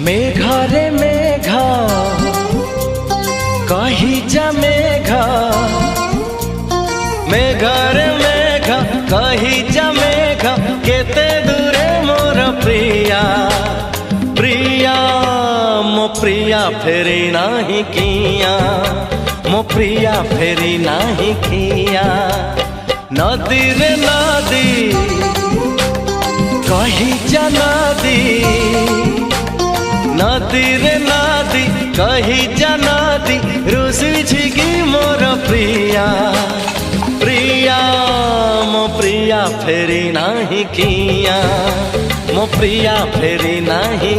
मेघा रे मेघा कही जा मेघा, मेघा रे मेघा कही जा मेघा, केते दूरे मोर प्रिया प्रिया मो प्रिया फेरी नाही किया, मो प्रिया फेरी नाही किया। नदी रे नदी कही जा नदी, नदी रे नदी कही जा नदी, रुसी छिगी मोर प्रिया प्रिया मो प्रिया फेरी नाही किया, मो प्रिया फेरी नाही